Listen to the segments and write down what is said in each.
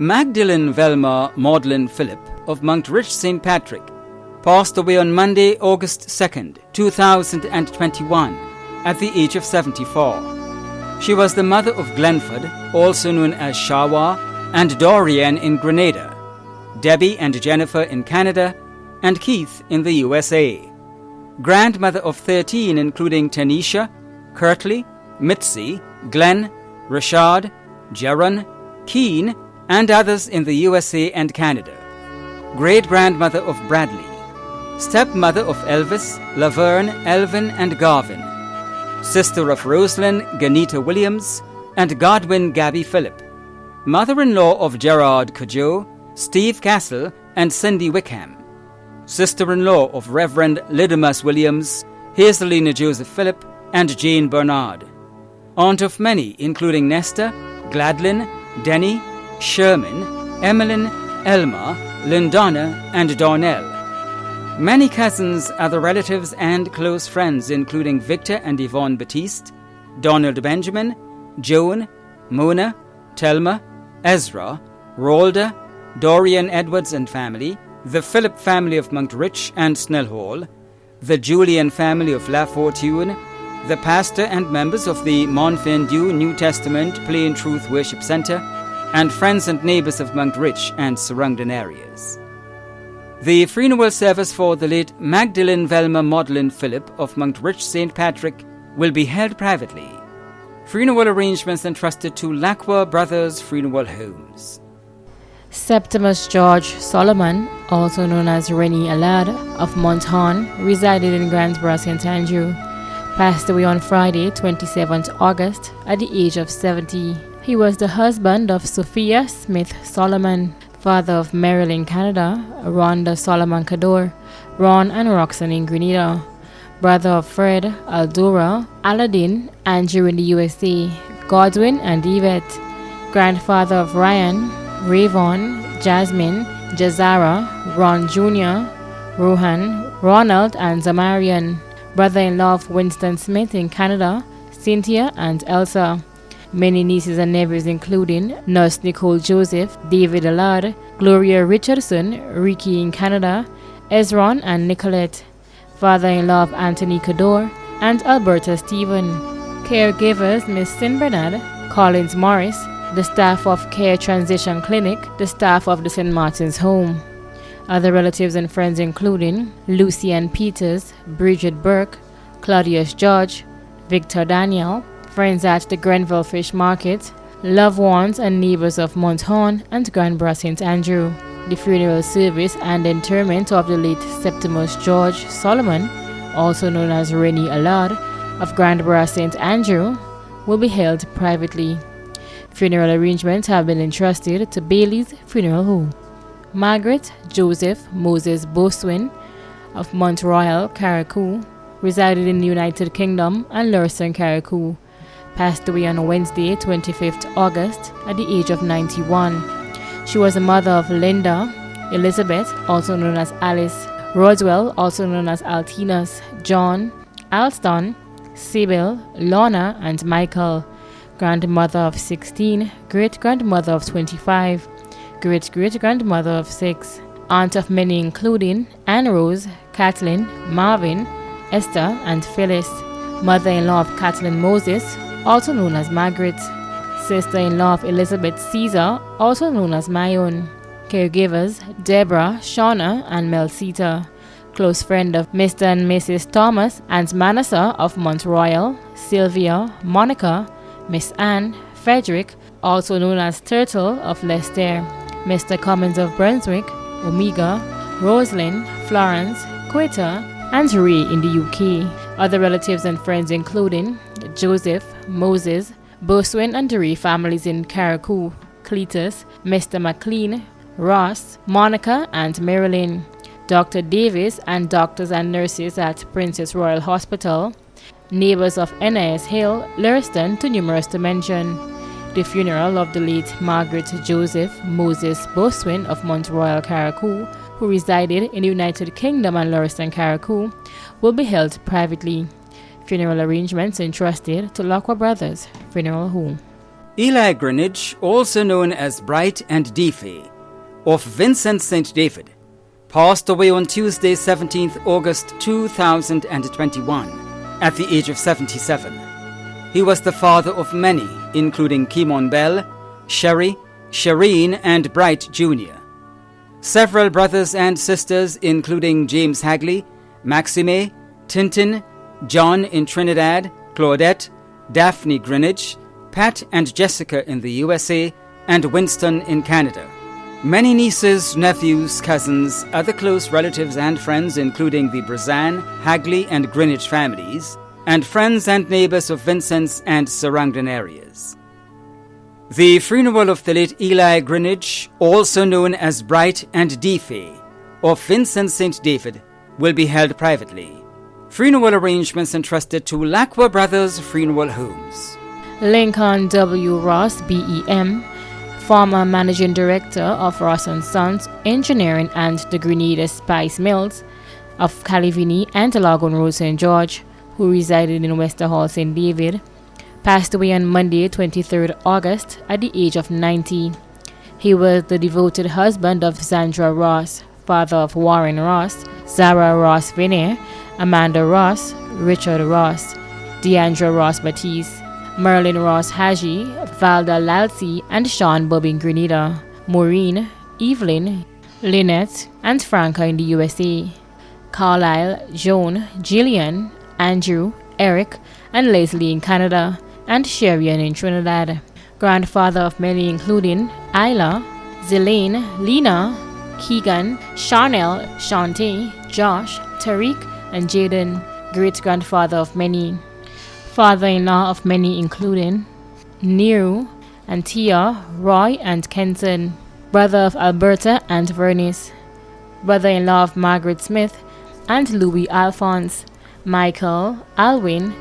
Magdalene Velma Maudlin Phillip of Monkridge St. Patrick passed away on Monday, August 2nd, 2021, at the age of 74. She was the mother of Glenford, also known as Shawa, and Dorian in Grenada, Debbie and Jennifer in Canada, and Keith in the USA. Grandmother of 13, including Tanisha, Kirtley, Mitzi, Glenn, Rashad, Jaron, Keen, and others in the USA and Canada. Great-grandmother of Bradley. Stepmother of Elvis, Laverne, Elvin, and Garvin. Sister of Rosalind, Ganita Williams, and Godwin Gabby Phillip. Mother-in-law of Gerard Cudjoe, Steve Castle, and Cindy Wickham. Sister-in-law of Reverend Lydimus Williams, Hazelina Joseph Phillip, and Jane Bernard. Aunt of many, including Nesta, Gladlyn, Denny, Sherman, Emmeline, Elma, Lindonna, and Darnell. Many cousins, other relatives, and close friends, including Victor and Yvonne Batiste, Donald Benjamin, Joan, Mona, Telma, Ezra, Rolda, Dorian Edwards and family, the Phillip family of Monkridge and Snellhall, the Julian family of La Fortune, the pastor and members of the Montfendu New Testament Plain Truth Worship Center, and friends and neighbors of Monkridge and surrounding areas. The funeral service for the late Magdalene Velma Maudlin Phillip of Monkridge St. Patrick will be held privately. Funeral arrangements entrusted to Lacqua Brothers Funeral Homes. Septimus George Solomon, also known as Rennie Allard of Monthorn, resided in Grandsboro, St. Andrew, passed away on Friday, 27th August, at the age of 70. He was the husband of Sophia Smith Solomon, father of Marilyn, Canada, Rhonda Solomon Cador, Ron and Roxanne in Grenada, brother of Fred, Aldora, Aladdin, Andrew in the USA, Godwin and Yvette, grandfather of Ryan, Rayvon, Jasmine, Jazara, Ron Jr., Rohan, Ronald and Zamarian, brother-in-law of Winston Smith in Canada, Cynthia and Elsa. Many nieces and nephews including Nurse Nicole Joseph, David Allard, Gloria Richardson, Ricky in Canada, Ezron and Nicolette, father-in-law of Anthony Cador, and Alberta Stephen. Caregivers Miss Sin Bernard, Collins Morris, the staff of Care Transition Clinic, the staff of the St. Martin's Home. Other relatives and friends including Lucy Ann Peters, Bridget Burke, Claudius George, Victor Daniel, friends at the Grenville Fish Market, loved ones and neighbors of Monthorn and Granborough St. Andrew. The funeral service and interment of the late Septimus George Solomon, also known as Rennie Allard of Granborough St. Andrew, will be held privately. Funeral arrangements have been entrusted to Bailey's Funeral Home. Margaret Joseph Moses Boswin of Mount Royal, Carriacou, resided in the United Kingdom and Lurston, Carriacou, passed away on Wednesday, 25th August, at the age of 91. She was the mother of Linda, Elizabeth, also known as Alice, Roswell, also known as Altinas, John, Alston, Sybil, Lorna, and Michael, grandmother of 16, great-grandmother of 25, great-great-grandmother of 6, aunt of many including Anne Rose, Kathleen, Marvin, Esther, and Phyllis, mother-in-law of Kathleen Moses, also known as Margaret, sister-in-law of Elizabeth Caesar, also known as Mayon. Caregivers Deborah, Shauna, and Melcita, close friend of Mr. and Mrs. Thomas and Manasseh of Mount Royal, Sylvia, Monica, Miss Anne, Frederick, also known as Turtle of Leicester, Mr. Cummins of Brunswick, Omega, Rosalind, Florence, Quetta, and Ray in the UK. Other relatives and friends including Joseph, Moses, Boswin and Ray families in Carriacou, Cletus, Mr. McLean, Ross, Monica, and Marilyn, Dr. Davis and doctors and nurses at Princess Royal Hospital, neighbors of NIS Hill, Lurston, too numerous to mention. The funeral of the late Margaret Joseph Moses Boswin of Mount Royal, Carriacou, who resided in the United Kingdom and Lurston, Carriacou, will be held privately. Funeral arrangements entrusted to Lacqua Brothers Funeral Home. Eli Greenwich, also known as Bright and Deafy, of Vincent St. David, passed away on Tuesday, 17th August 2021, at the age of 77. He was the father of many, including Kimon Bell, Sherry, Shireen, and Bright Jr. Several brothers and sisters, including James Hagley, Maxime, Tintin, John in Trinidad, Claudette, Daphne Greenwich, Pat and Jessica in the USA, and Winston in Canada. Many nieces, nephews, cousins, other close relatives and friends, including the Brazan, Hagley, and Greenwich families, and friends and neighbors of Vincent's and surrounding areas. The funeral of the late Eli Greenwich, also known as Bright and Deafy, of Vincent St. David, will be held privately. Funeral arrangements entrusted to Lacqua Brothers Funeral Homes. Lincoln W. Ross, BEM, former managing director of Ross & Sons Engineering and the Grenada Spice Mills of Calivini and Logan Road, St. George, who resided in Wester Hall, St. David, passed away on Monday, 23rd August, at the age of 90. He was the devoted husband of Sandra Ross, father of Warren Ross, Zara Ross Viner, Amanda Ross, Richard Ross, Deandra Ross Batiste, Merlin Ross Haji, Valda Lalcy, and Sean Bobbin Grenada, Maureen, Evelyn, Lynette, and Franca in the USA, Carlisle, Joan, Gillian, Andrew, Eric, and Leslie in Canada, and Sherian in Trinidad. Grandfather of many including Isla, Zelaine, Lena, Keegan, Chanel, Shantae, Josh, Tariq, and Jaden. Great-grandfather of many. Father-in-law of many including Neru, Antia, Roy, and Kenton. Brother of Alberta and Vernice. Brother-in-law of Margaret Smith and Louis Alphonse, Michael, Alwyn,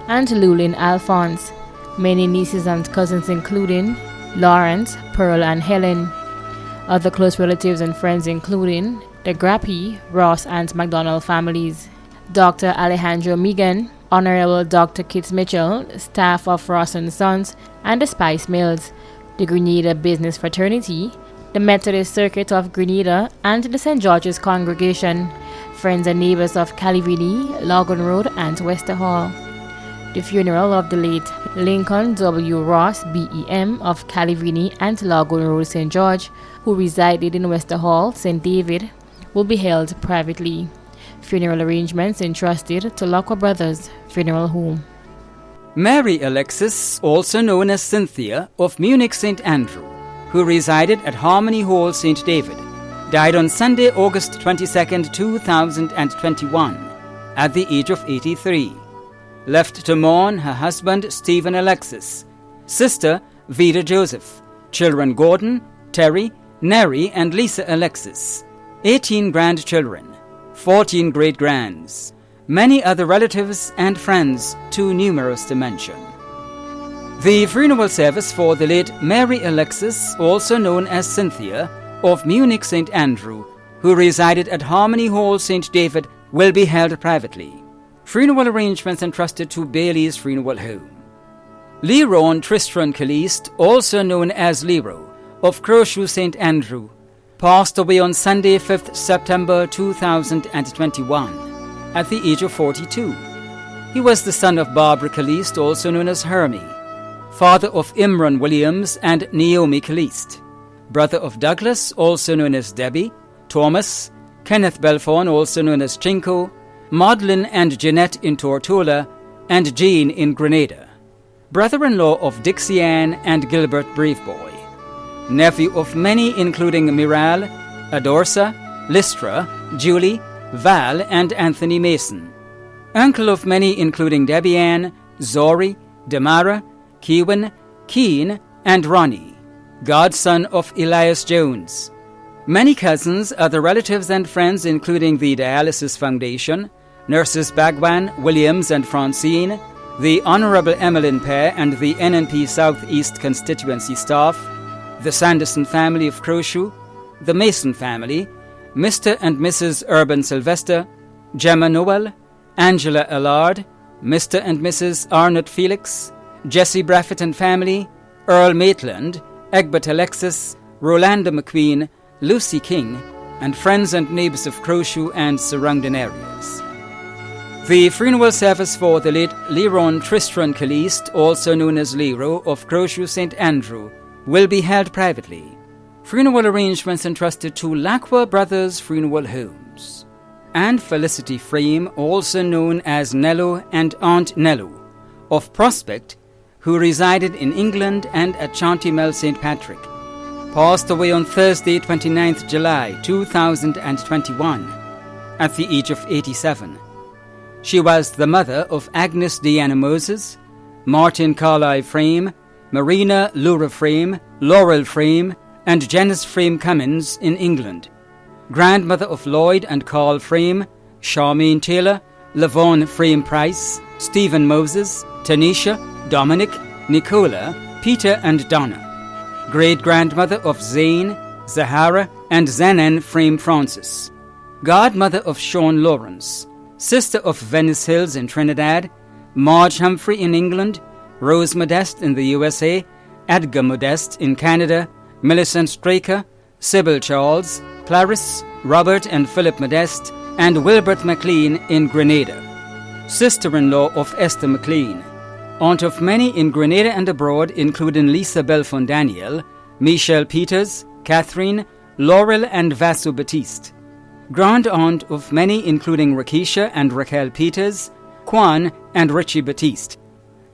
and Lulin Alphonse. Many nieces and cousins including Lawrence, Pearl, and Helen. Other close relatives and friends including the Grappy, Ross, and McDonald families. Dr. Alejandro Megan, Honorable Dr. Kit Mitchell, staff of Ross & Sons and the Spice Mills, the Grenada Business Fraternity, the Methodist Circuit of Grenada, and the St. George's Congregation, friends and neighbors of Calivini, Logan Road, and Wester Hall. The funeral of the late Lincoln W. Ross, BEM, of Calivini and Logan Road, St. George, who resided in Wester Hall, St. David, will be held privately. Funeral arrangements entrusted to Lacqua Brothers Funeral Home. Mary Alexis, also known as Cynthia, of Munich St. Andrew, who resided at Harmony Hall, St. David, died on Sunday, August 22, 2021, at the age of 83. Left to mourn her husband Stephen Alexis, sister Vida Joseph, children Gordon, Terry, Neri, and Lisa Alexis, 18 grandchildren, 14 great-grands, many other relatives and friends too numerous to mention. The funeral service for the late Mary Alexis, also known as Cynthia, of Munich St. Andrew, who resided at Harmony Hall, St. David, will be held privately. Funeral arrangements entrusted to Bailey's Funeral Home. Leron Tristram Caliste, also known as Lero, of Crowshoe St. Andrew, passed away on Sunday, 5th September 2021, at the age of 42. He was the son of Barbara Caliste, also known as Hermie, father of Imran Williams and Naomi Caliste, brother of Douglas, also known as Debbie, Thomas, Kenneth Belfon, also known as Chinko, Madeline and Jeanette in Tortola, and Jean in Grenada, brother-in-law of Dixie Ann and Gilbert Braveboy, nephew of many including Miral, Adorsa, Lystra, Julie, Val, and Anthony Mason, uncle of many including Debbie Ann, Zori, Damara, Kewen, Keen, and Ronnie, godson of Elias Jones. Many cousins, other relatives and friends including the Dialysis Foundation, Nurses Bagwan, Williams, and Francine, the Honorable Emmeline Pear and the NNP Southeast constituency staff, the Sanderson family of Crowshoe, the Mason family, Mr. and Mrs. Urban Sylvester, Gemma Noel, Angela Allard, Mr. and Mrs. Arnott Felix, Jesse Braffett and family, Earl Maitland, Egbert Alexis, Rolanda McQueen, Lucy King, and friends and neighbours of Crowshoe and surrounding areas. The funeral service for the late Leron Tristram Caliste, also known as Lero, of Crowshoe St. Andrew, will be held privately. Funeral arrangements entrusted to Lacqua Brothers Funeral Homes. And Felicity Frame, also known as Nello and Aunt Nello, of Prospect, who resided in England and at Chantymel St. Patrick, passed away on Thursday, 29th July 2021, at the age of 87. She was the mother of Agnes Deanna Moses, Martin Carlyle Frame, Marina Lura Frame, Laurel Frame, and Janice Frame Cummins in England, grandmother of Lloyd and Carl Frame, Charmaine Taylor, Lavon Frame Price, Stephen Moses, Tanisha, Dominic, Nicola, Peter and Donna, great-grandmother of Zane, Zahara, and Zanan Frame Francis, godmother of Sean Lawrence, sister of Venice Hills in Trinidad, Marge Humphrey in England, Rose Modeste in the USA, Edgar Modeste in Canada, Millicent Straker, Sybil Charles, Clarice, Robert and Philip Modeste, and Wilbert MacLean in Grenada, sister-in-law of Esther MacLean, aunt of many in Grenada and abroad, including Lisa Belfon Daniel, Michelle Peters, Catherine, Laurel and Vasu Batiste, grand aunt of many including Rakisha and Raquel Peters, Kwan and Richie Batiste.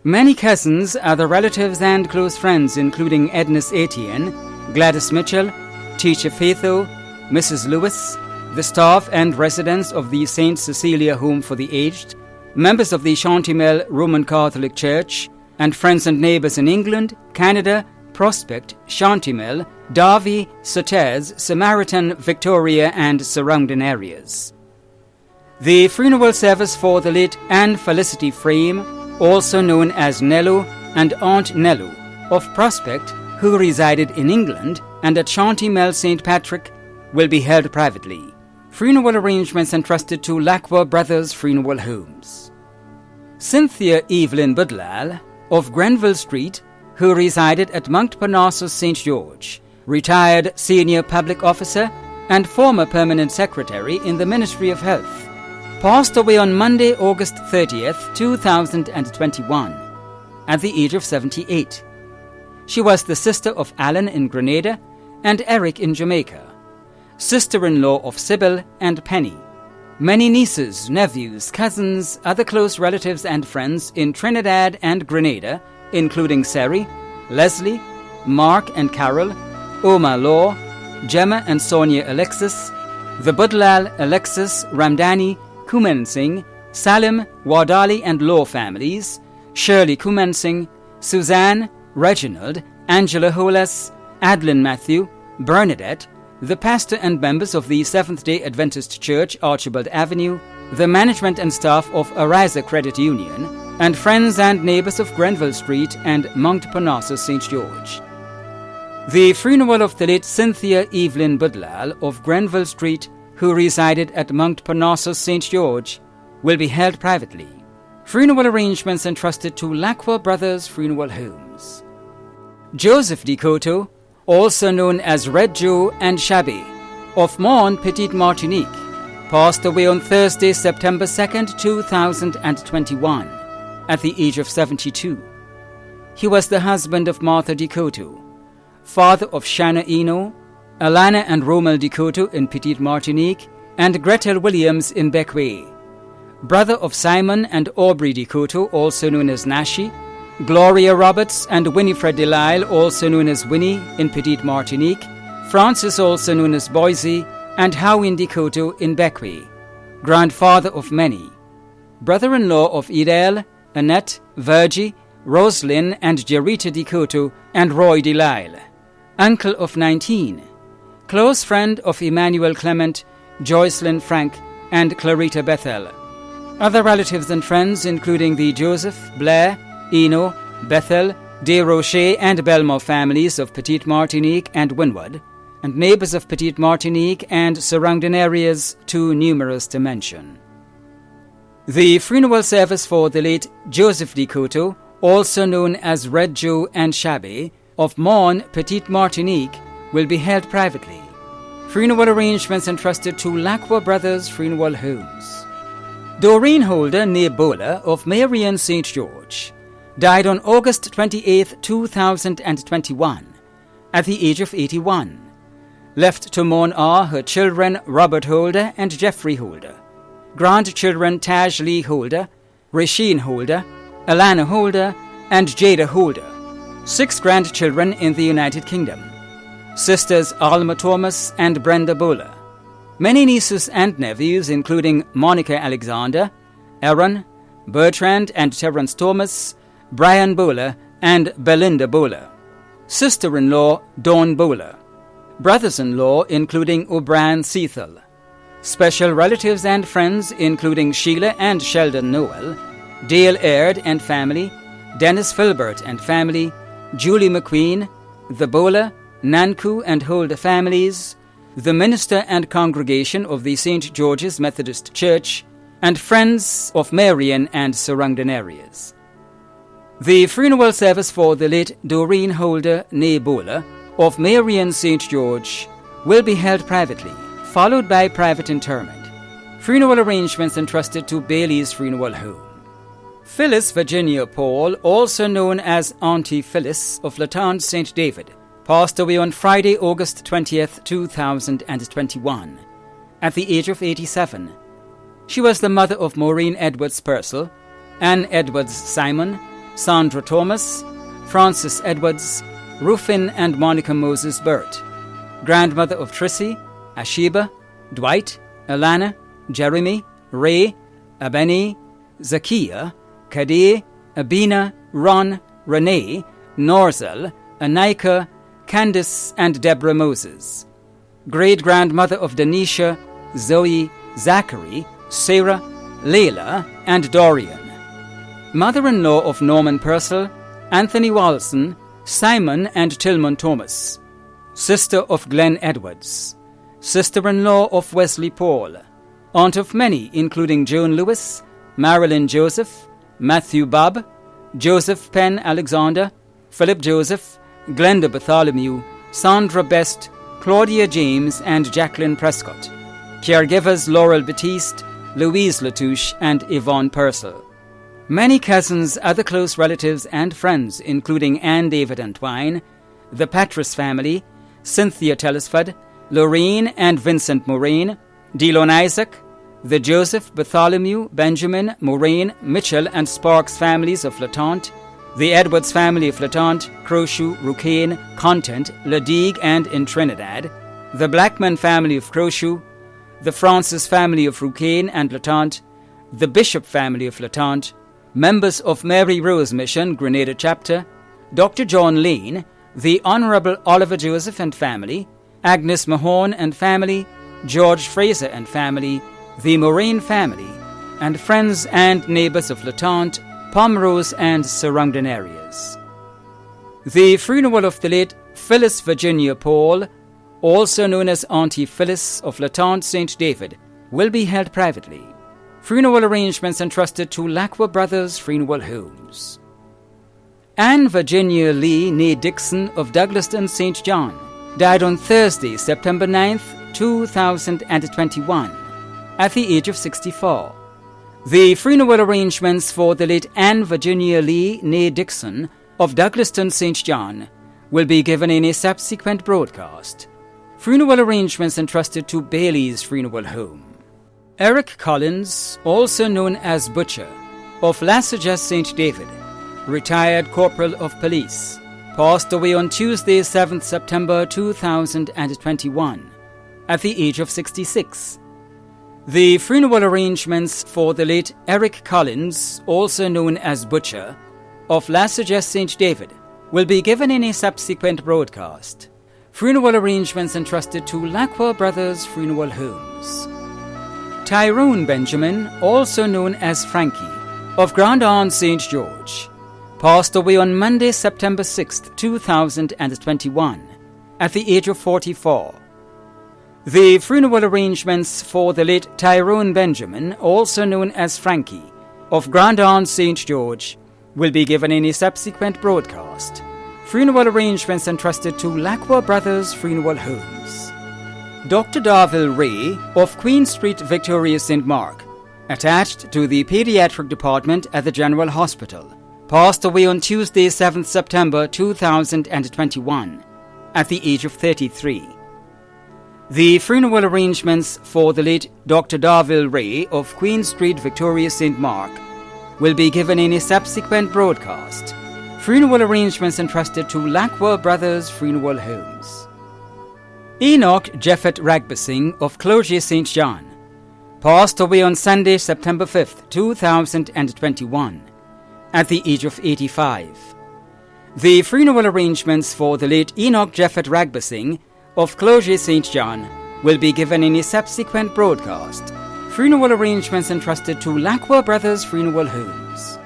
Many cousins, other relatives and close friends including Ednis Etienne, Gladys Mitchell, Teacher Faitho, Mrs. Lewis, the staff and residents of the St. Cecilia Home for the Aged, members of the Chantymel Roman Catholic Church, and friends and neighbours in England, Canada, Prospect, Chantymel, Derby, Sutez, Samaritan, Victoria and surrounding areas. The funeral service for the late Anne Felicity Frame, also known as Nello and Aunt Nello, of Prospect, who resided in England and at Chantymel St. Patrick, will be held privately. Funeral arrangements entrusted to Lacqua Brothers Funeral Homes. Cynthia Evelyn Budlal, of Grenville Street, who resided at Mount Parnassus St. George, retired senior public officer and former permanent secretary in the Ministry of Health, passed away on Monday, August 30th, 2021, at the age of 78. She was the sister of Alan in Grenada and Eric in Jamaica, sister-in-law of Sybil and Penny, many nieces, nephews, cousins, other close relatives and friends in Trinidad and Grenada, including Seri, Leslie, Mark and Carol, Oma Law, Gemma and Sonia Alexis, the Budlal, Alexis, Ramdani, Kuman Singh, Salim, Wadali and Law families, Shirley Kuman Singh, Suzanne, Reginald, Angela Holas, Adlin Matthew, Bernadette, the pastor and members of the Seventh-day Adventist Church, Archibald Avenue, the management and staff of Ariza Credit Union, and friends and neighbours of Grenville Street and Mount Parnassus St. George. The funeral of the late Cynthia Evelyn Budlal of Grenville Street, who resided at Mount Parnassus St. George, will be held privately. Funeral arrangements entrusted to Lacqua Brothers Funeral Homes. Joseph de Cotto, also known as Red Joe and Shabby, of Mont Petite Martinique, passed away on Thursday, September 2nd, 2021, at the age of 72. He was the husband of Martha de Cotto, father of Shanna Eno, Alana and Romal de Cotto in Petite Martinique, and Gretel Williams in Bequia, brother of Simon and Aubrey de Cotto, also known as Nashi, Gloria Roberts and Winifred Delisle, also known as Winnie, in Petite Martinique, Francis, also known as Boise, and Howin de Cotto in Bequia, grandfather of many, brother-in-law of Idel, Annette, Virgie, Roslyn and Jerita de Cotto and Roy Delisle, uncle of 19, close friend of Emmanuel Clement, Joycelyn Frank, and Clarita Bethel. Other relatives and friends including the Joseph, Blair, Eno, Bethel, De Rocher and Belmore families of Petite Martinique and Windward, and neighbours of Petite Martinique and surrounding areas too numerous to mention. The funeral service for the late Joseph de Cotto, also known as Red Joe and Shabby, of Mont Petite Martinique will be held privately. Funeral arrangements entrusted to Lacroix Brothers Funeral Homes. Doreen Holder née Bowler of Marion St. George died on August 28, 2021, at the age of 81. Left to mourn are her children Robert Holder and Jeffrey Holder, grandchildren Taj Lee Holder, Rasheen Holder, Alana Holder, and Jada Holder, 6 grandchildren in the United Kingdom, sisters Alma Thomas and Brenda Bowler, many nieces and nephews including Monica Alexander, Aaron, Bertrand and Terence Thomas, Brian Bowler and Belinda Bowler, sister-in-law Dawn Bowler, brothers-in-law including O'Brien Cecil, special relatives and friends including Sheila and Sheldon Noel, Dale Aird and family, Dennis Filbert and family, Julie McQueen, the Bowler, Nanku and Holder families, the minister and congregation of the St. George's Methodist Church, and friends of Marion and surrounding areas. The funeral service for the late Doreen Holder née Bowler of Marion St. George will be held privately, followed by private interment. Funeral arrangements entrusted to Bailey's Funeral Home. Phyllis Virginia Paul, also known as Auntie Phyllis of Latente St. David, passed away on Friday, August 20th, 2021, at the age of 87. She was the mother of Maureen Edwards Purcell, Anne Edwards Simon, Sandra Thomas, Frances Edwards, Rufin and Monica Moses Burt, grandmother of Trissy, Ashiba, Dwight, Alana, Jeremy, Ray, Abeni, Zakiya, Kadir, Abina, Ron, Renee, Norzel, Anika, Candice and Deborah Moses, great-grandmother of Denisha, Zoe, Zachary, Sarah, Layla and Dorian, mother-in-law of Norman Purcell, Anthony Walson, Simon and Tillman Thomas, sister of Glenn Edwards, sister-in-law of Wesley Paul, aunt of many including Joan Lewis, Marilyn Joseph, Matthew Bob, Joseph Penn Alexander, Philip Joseph, Glenda Bartholomew, Sandra Best, Claudia James and Jacqueline Prescott, caregivers Laurel Batiste, Louise Latouche and Yvonne Purcell. Many cousins, other close relatives and friends including Anne David Antwine, the Patras family, Cynthia Telesford, Lorraine and Vincent Moraine, Delon Isaac, the Joseph, Bartholomew, Benjamin, Moraine, Mitchell and Sparks families of Latente, the Edwards family of Latente, Crowshoe, Rucane, Content, Ladigue and in Trinidad, the Blackman family of Crowshoe, the Francis family of Rucane and Latente, the Bishop family of Latente, members of Mary Rose Mission, Grenada Chapter, Dr. John Lane, the Honourable Oliver Joseph and family, Agnes Mahone and family, George Fraser and family, the Moraine family, and friends and neighbours of Latente, Pomrose and surrounding areas. The funeral of the late Phyllis Virginia Paul, also known as Auntie Phyllis of Latente St. David, will be held privately. Funeral arrangements entrusted to Lacroix Brothers Funeral Homes. Anne Virginia Lee née Dixon of Douglaston St. John died on Thursday, September 9th, 2021, at the age of 64. The funeral arrangements for the late Anne Virginia Lee née Dixon of Douglaston St. John will be given in a subsequent broadcast. Funeral arrangements entrusted to Bailey's Funeral Home. Eric Collins, also known as Butcher, of Lassaja St. David, retired Corporal of Police, passed away on Tuesday, 7th September 2021, at the age of 66. The funeral arrangements for the late Eric Collins, also known as Butcher, of Lassaja St. David, will be given in a subsequent broadcast. Funeral arrangements entrusted to Lacroix Brothers Funeral Homes. Tyrone Benjamin, also known as Frankie, of Grand Anse St. George, passed away on Monday, September 6th, 2021, at the age of 44. The funeral arrangements for the late Tyrone Benjamin, also known as Frankie, of Grand Anse St. George, will be given in a subsequent broadcast. Funeral arrangements entrusted to Lacqua Brothers Funeral Homes. Dr. Darville Ray of Queen Street, Victoria, St. Mark, attached to the pediatric department at the General Hospital, passed away on Tuesday, 7th September 2021, at the age of 33. The funeral arrangements for the late Dr. Darville Ray of Queen Street, Victoria, St. Mark, will be given in a subsequent broadcast. Funeral arrangements entrusted to Lacqua Brothers Funeral Homes. Enoch Jeffet Ragbasing of Clogier St. John passed away on Sunday, September 5th, 2021, at the age of 85. The funeral arrangements for the late Enoch Jeffet Ragbasing of Clogier St. John will be given in a subsequent broadcast. Funeral arrangements entrusted to Lacqua Brothers Funeral Homes.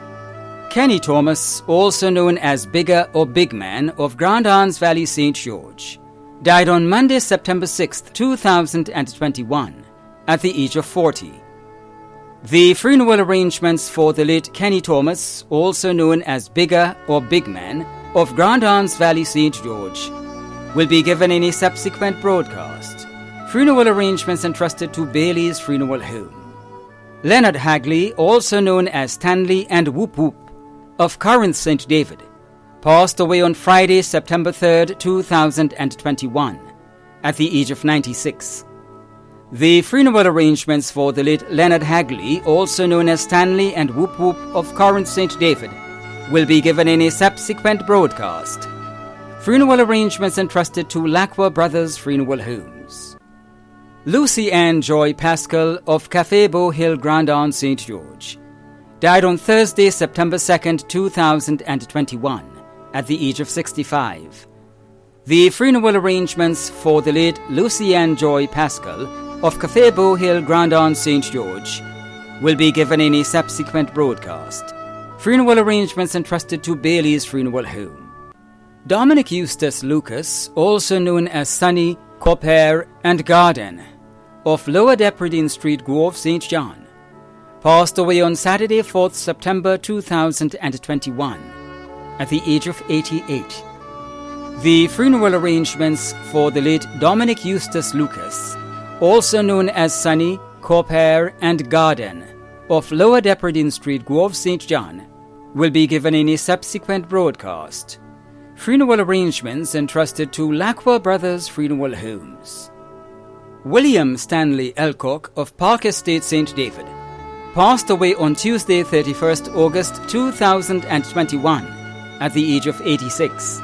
Kenny Thomas, also known as Bigger or Big Man of Grand Anse Valley, St. George, died on Monday, September 6th, 2021, at the age of 40. The funeral arrangements for the late Kenny Thomas, also known as Bigger or Big Man of Grand Anse Valley, St. George, will be given in a subsequent broadcast. Funeral arrangements entrusted to Bailey's Funeral Home. Leonard Hagley, also known as Stanley and Whoop Whoop of Corinth St. David, passed away on Friday, September 3rd, 2021, at the age of 96. The funeral arrangements for the late Leonard Hagley, also known as Stanley and Whoop Whoop of Corinth St. David, will be given in a subsequent broadcast. Funeral arrangements entrusted to Lacqua Brothers Funeral Homes. Lucy Ann Joy Pascal of Café Beau Hill, Grand Anse, St. George, died on Thursday, September 2nd, 2021, at the age of 65. The funeral arrangements for the late Lucy Ann Joy Pascal of Café Beau Hill, Grand Anse, St. George, will be given in a subsequent broadcast. Funeral arrangements entrusted to Bailey's Funeral Home. Dominic Eustace Lucas, also known as Sonny, Copper and Garden of Lower Depredine Street, Grove, St. John, passed away on Saturday, 4th September 2021, at the age of 88. The funeral arrangements for the late Dominic Eustace Lucas, also known as Sonny, Copper and Garden of Lower Depredine Street, Grove, St. John, will be given in a subsequent broadcast. Funeral arrangements entrusted to Lacqua Brothers Funeral Homes. William Stanley Elcock of Park Estate, St. David, passed away on Tuesday, 31st August 2021, at the age of 86.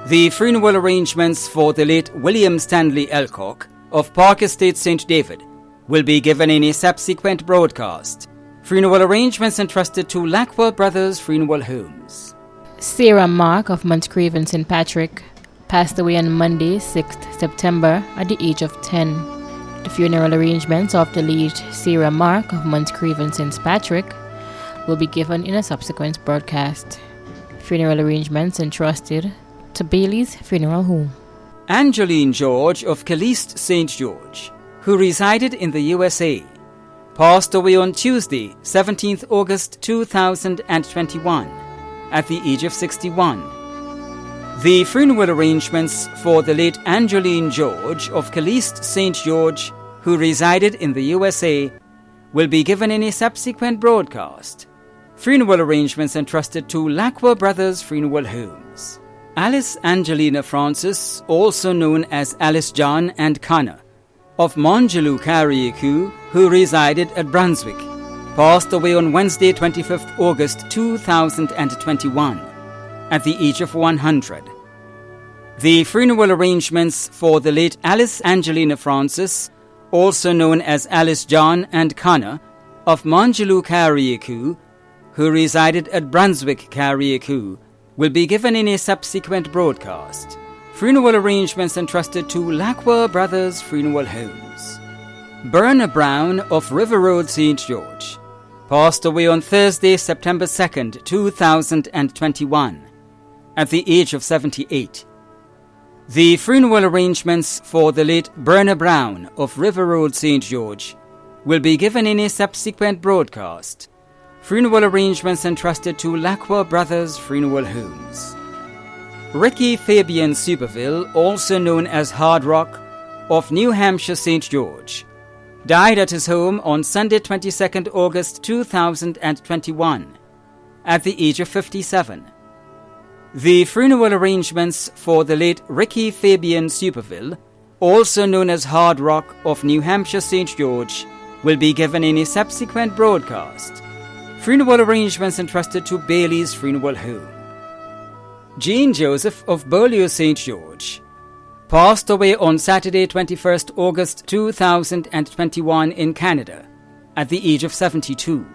The funeral arrangements for the late William Stanley Elcock of Park Estate, St. David, will be given in a subsequent broadcast. Funeral arrangements entrusted to Lacqua Brothers Funeral Homes. Sarah Mark of Montcraven St. Patrick passed away on Monday, 6th September, at the age of 10. The funeral arrangements of the late Sarah Mark of Montcraven St. Patrick will be given in a subsequent broadcast. Funeral arrangements entrusted to Bailey's Funeral Home. Angelina George of Caliste St. George, who resided in the USA, passed away on Tuesday, 17th August 2021, at the age of 61. The funeral arrangements for the late Angelina George of Caliste St. George, who resided in the USA, will be given in a subsequent broadcast. Funeral arrangements entrusted to Lacqua Brothers Funeral Homes. Alice Angelina Francis, also known as Alice John and Connor, of Mongelou Carriacou, who resided at Brunswick, passed away on Wednesday, 25th August 2021, at the age of 100. The funeral arrangements for the late Alice Angelina Francis, also known as Alice John and Connor, of Mongelou Carriacou, who resided at Brunswick Carriacou, will be given in a subsequent broadcast. Funeral arrangements entrusted to Lacqua Brothers Funeral Homes. Berna Brown of River Road, St. George, passed away on Thursday, September 2nd, 2021, at the age of 78. The funeral arrangements for the late Berna Brown of River Road, St. George, will be given in a subsequent broadcast. Funeral arrangements entrusted to Lacqua Brothers Funeral Homes. Ricky Fabian Superville, also known as Hard Rock, of New Hampshire St. George, died at his home on Sunday 22nd August 2021 at the age of 57. The funeral arrangements for the late Ricky Fabian Superville, also known as Hard Rock of New Hampshire St. George, will be given in a subsequent broadcast. Funeral arrangements entrusted to Bailey's Funeral Home. Jean Joseph of Beaulieu St. George passed away on Saturday 21st August 2021 in Canada at the age of 72.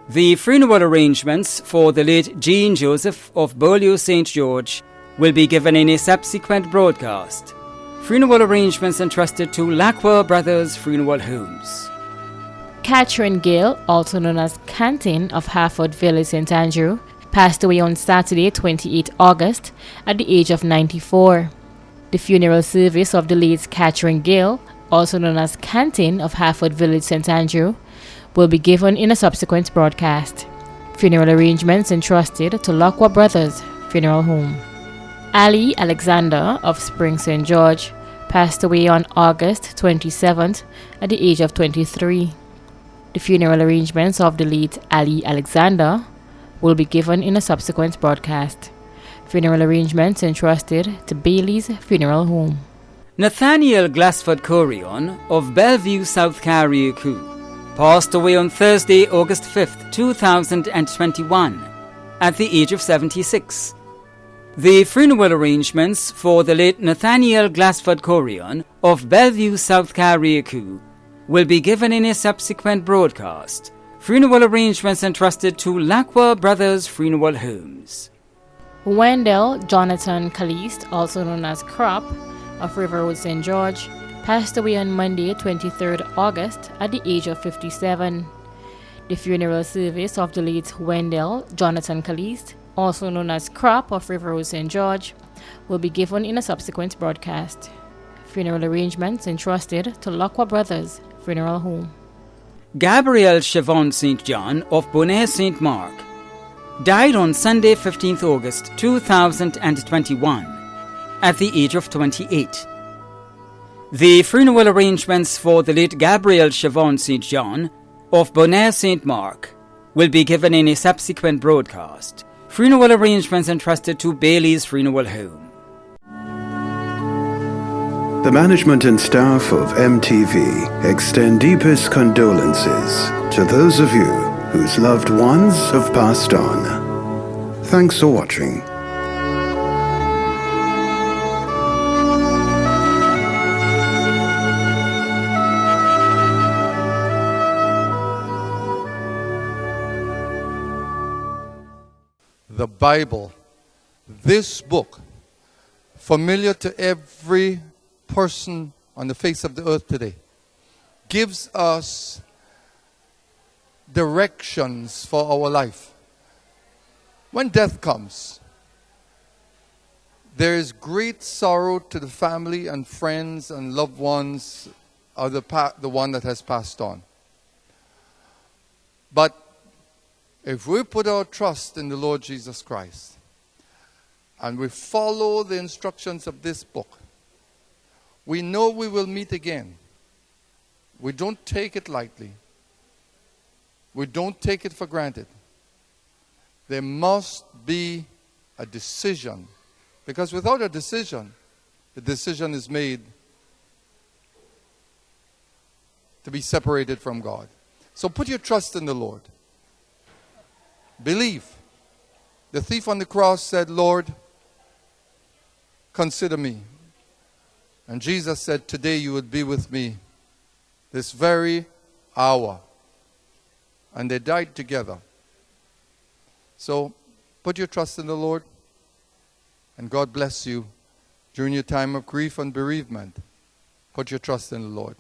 The funeral arrangements for the late Jean Joseph of Beaulieu St. George will be given in a subsequent broadcast. Funeral arrangements entrusted to Lacroix Brothers Funeral Homes. Catherine Gale, also known as Cantin of Harford Village, St. Andrew, passed away on Saturday 28 August at the age of 94. The funeral service of the late Catherine Gale, also known as Cantin of Harford Village, St. Andrew, will be given in a subsequent broadcast. Funeral arrangements entrusted to Lacroix Brothers Funeral Home. Ali Alexander of Spring St. George passed away on August 27th at the age of 23. The funeral arrangements of the late Ali Alexander will be given in a subsequent broadcast. Funeral arrangements entrusted to Bailey's Funeral Home. Nathaniel Glassford Corion of Bellevue, South Carriacou, passed away on Thursday, August 5th, 2021, at the age of 76. The funeral arrangements for the late Nathaniel Glassford Corion of Bellevue, South Carriacou, will be given in a subsequent broadcast. Funeral arrangements entrusted to Lacroix Brothers Funeral Homes. Wendell Jonathan Caliste, also known as Crop, of Riverwood St. George, passed away on Monday, 23rd August, at the age of 57. The funeral service of the late Wendell Jonathan Caliste, also known as Crop of Riverwood St. George, will be given in a subsequent broadcast. Funeral arrangements entrusted to Lacroix Brothers Funeral Home. Gabrielle Chevon St. John of Bonaire St. Mark died on Sunday, 15th August 2021 at the age of 28. The funeral arrangements for the late Gabrielle Chevon St. John of Bonaire St. Mark will be given in a subsequent broadcast. Funeral arrangements entrusted to Bailey's Funeral Home. The management and staff of MTV extend deepest condolences to those of you whose loved ones have passed on. Thanks for watching. The Bible, this book, familiar to every person on the face of the earth today, gives us directions for our life. When death comes, there is great sorrow to the family and friends and loved ones of the one that has passed on. But if we put our trust in the Lord Jesus Christ and we follow the instructions of this book, we know we will meet again. We don't take it lightly. We don't take it for granted. There must be a decision, because without a decision, the decision is made to be separated from God. So put your trust in the Lord. Believe. The thief on the cross said, Lord, consider me. And Jesus said, today you would be with me, this very hour. And they died together. So put your trust in the Lord, and God bless you during your time of grief and bereavement. Put your trust in the Lord.